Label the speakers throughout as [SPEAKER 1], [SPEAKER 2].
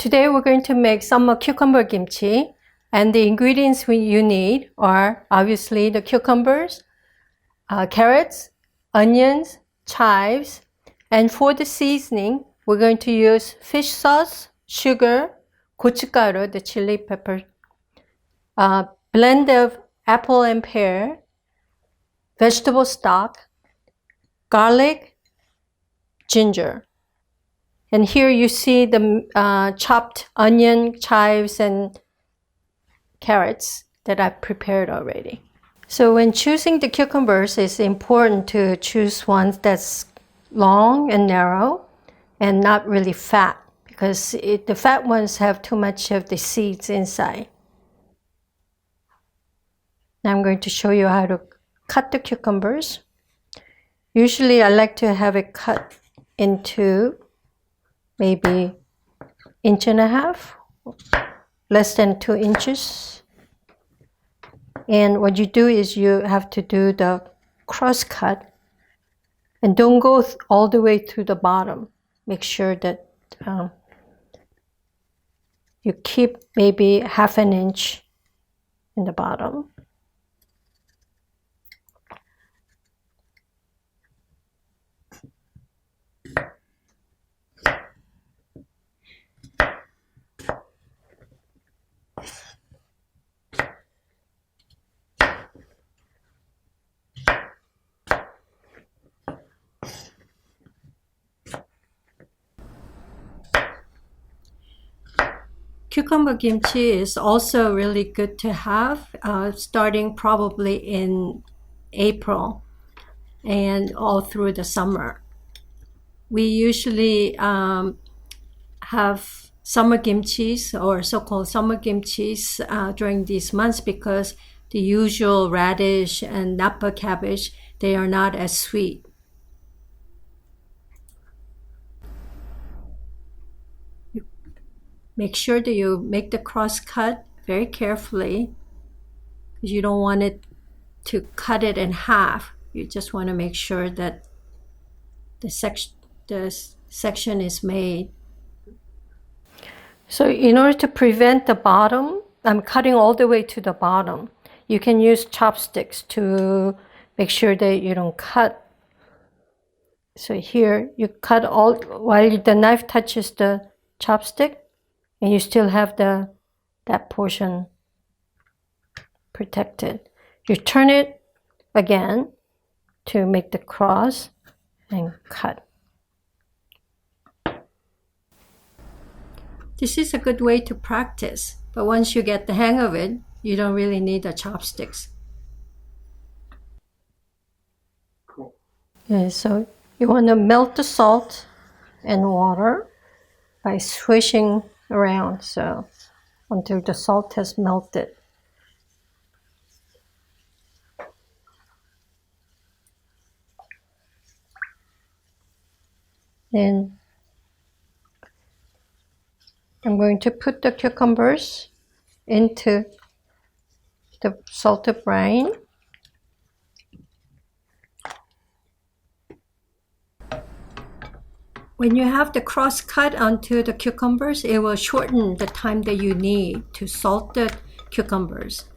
[SPEAKER 1] Today we're going to make summer cucumber kimchi, and the ingredients you need are obviously the cucumbers, carrots, onions, chives, and for the seasoning we're going to use fish sauce, sugar, gochugaru, the chili pepper, blend of apple and pear, vegetable stock, garlic, ginger. And here you see the chopped onion, chives, and carrots that I've prepared already. So when choosing the cucumbers, it's important to choose ones that's long and narrow and not really fat, because the fat ones have too much of the seeds inside. Now I'm going to show you how to cut the cucumbers. Usually I like to have it cut into maybe 1.5 inches, less than 2 inches. And what you do is you have to do the cross cut and don't go all the way to the bottom. Make sure that you keep maybe 1/2 inch in the bottom. Cucumber kimchi is also really good to have, starting probably in April and all through the summer. We usually have summer kimchis, or so-called summer kimchis, during these months because the usual radish and napa cabbage, they are not as sweet. Make sure that you make the cross cut very carefully, because you don't want it to cut it in half. You just want to make sure that the section is made. So in order to prevent the bottom, I'm cutting all the way to the bottom. You can use chopsticks to make sure that you don't cut. So here you cut all while the knife touches the chopstick, and you still have that portion protected. You turn it again to make the cross and cut. This is a good way to practice, but once you get the hang of it, you don't really need the chopsticks. Cool. Okay, so you want to melt the salt and water by swishing around, so until the salt has melted. Then I'm going to put the cucumbers into the salted brine. When you have the cross cut onto the cucumbers, it will shorten the time that you need to salt the cucumbers.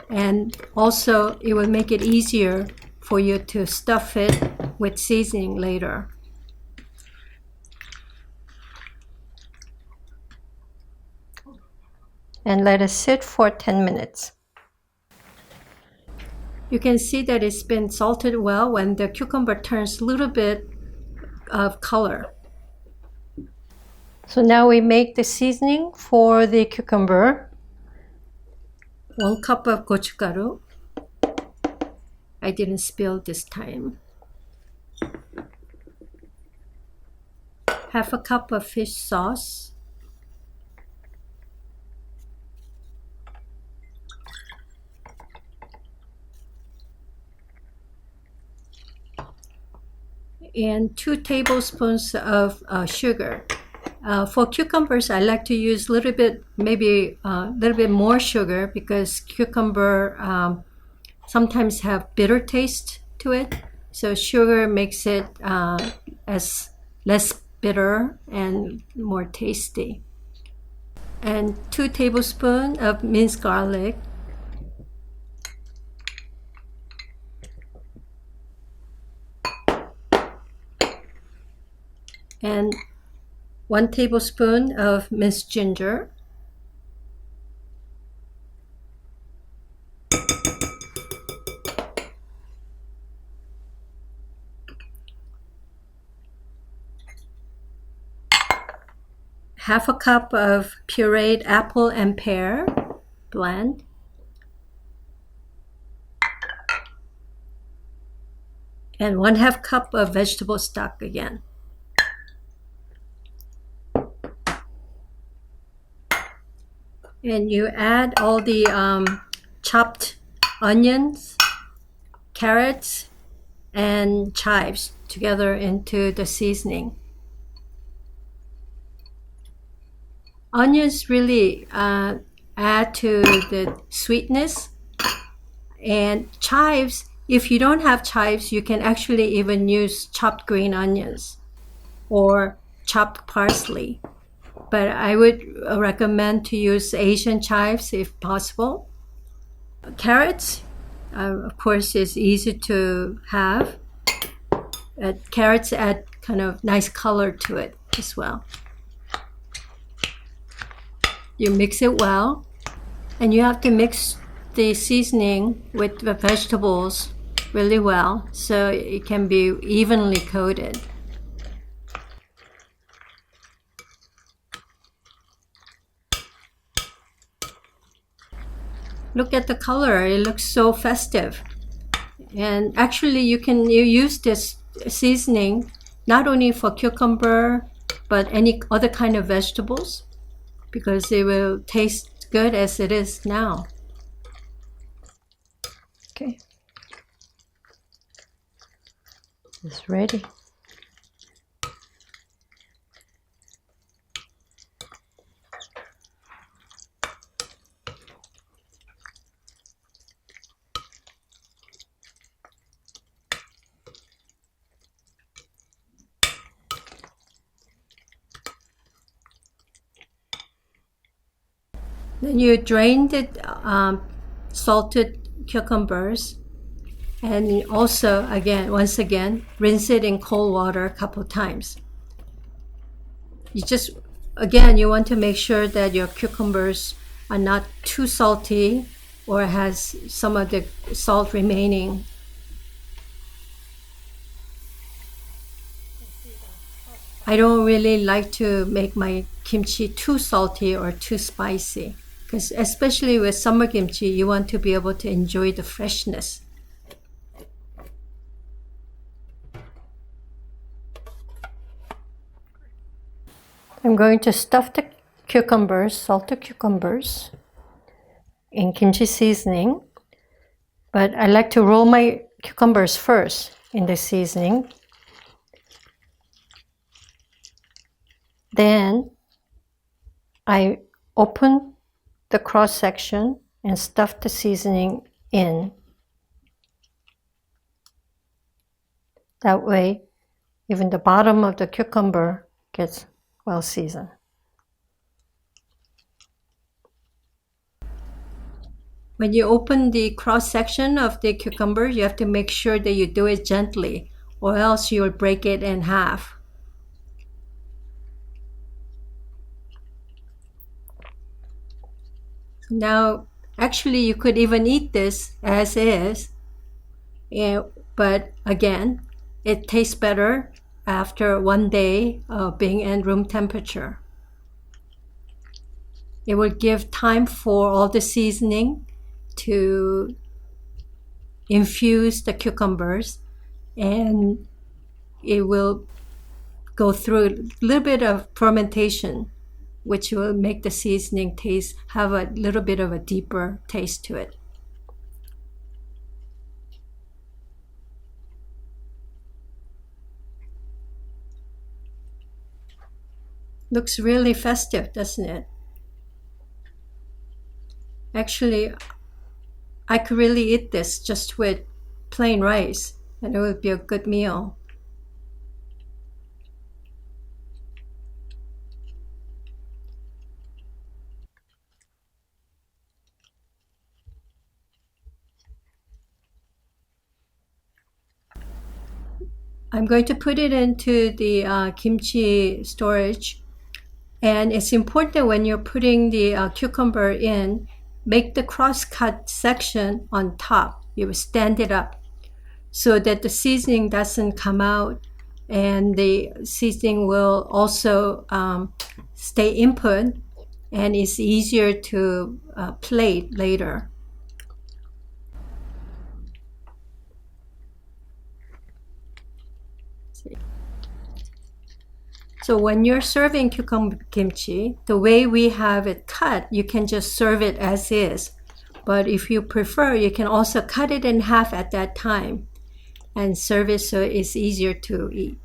[SPEAKER 1] And also it will make it easier for you to stuff it with seasoning later. And let it sit for 10 minutes. You can see that it's been salted well when the cucumber turns a little bit of color. So now we make the seasoning for the cucumber. 1 cup of gochugaru. I didn't spill this time. 1/2 cup of fish sauce. And 2 tablespoons of sugar. For cucumbers, I like to use a little bit, maybe a little bit more sugar, because cucumber sometimes have bitter taste to it. So sugar makes it as less bitter and more tasty. and 2 tablespoons of minced garlic, and 1 tablespoon of minced ginger, half a cup of pureed apple and pear blend, and 1/2 cup of vegetable stock again. And you add all the chopped onions, carrots, and chives together into the seasoning. Onions really add to the sweetness, and chives, if you don't have chives, you can actually even use chopped green onions or chopped parsley. But I would recommend to use Asian chives if possible. Carrots, of course, is easy to have. Carrots add kind of nice color to it as well. You mix it well, and you have to mix the seasoning with the vegetables really well so it can be evenly coated. Look at the color, it looks so festive. And actually you use this seasoning not only for cucumber but any other kind of vegetables, because it will taste good as it is now. Okay, it's ready. Then you drain the salted cucumbers, and also once again rinse it in cold water a couple times. You want to make sure that your cucumbers are not too salty or has some of the salt remaining. I don't really like to make my kimchi too salty or too spicy, because especially with summer kimchi, you want to be able to enjoy the freshness. I'm going to stuff the salted cucumbers, in kimchi seasoning, but I like to roll my cucumbers first in the seasoning. Then I open the cross section and stuff the seasoning in. That way, even the bottom of the cucumber gets well seasoned. When you open the cross section of the cucumber, you have to make sure that you do it gently, or else you will break it in half. Now, actually, you could even eat this as is, but again, it tastes better after 1 day of being in room temperature. It will give time for all the seasoning to infuse the cucumbers, and it will go through a little bit of fermentation, which will make the seasoning have a little bit of a deeper taste to it. Looks really festive, doesn't it? Actually, I could really eat this just with plain rice, and it would be a good meal. I'm going to put it into the kimchi storage. And it's important when you're putting the cucumber in, make the cross-cut section on top. You will stand it up so that the seasoning doesn't come out, and the seasoning will also stay input, and it's easier to plate later. So when you're serving cucumber kimchi, the way we have it cut, you can just serve it as is. But if you prefer, you can also cut it in half at that time and serve it so it's easier to eat.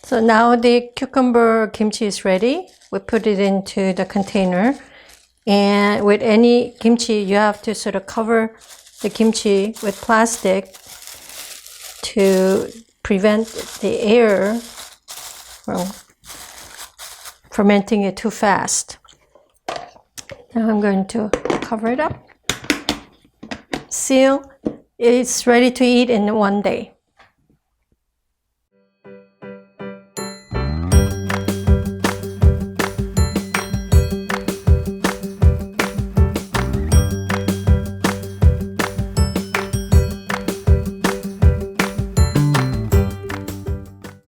[SPEAKER 1] So now the cucumber kimchi is ready. We put it into the container. And with any kimchi, you have to sort of cover the kimchi with plastic to prevent the air from fermenting it too fast. Now I'm going to cover it up, seal. It's ready to eat in one day.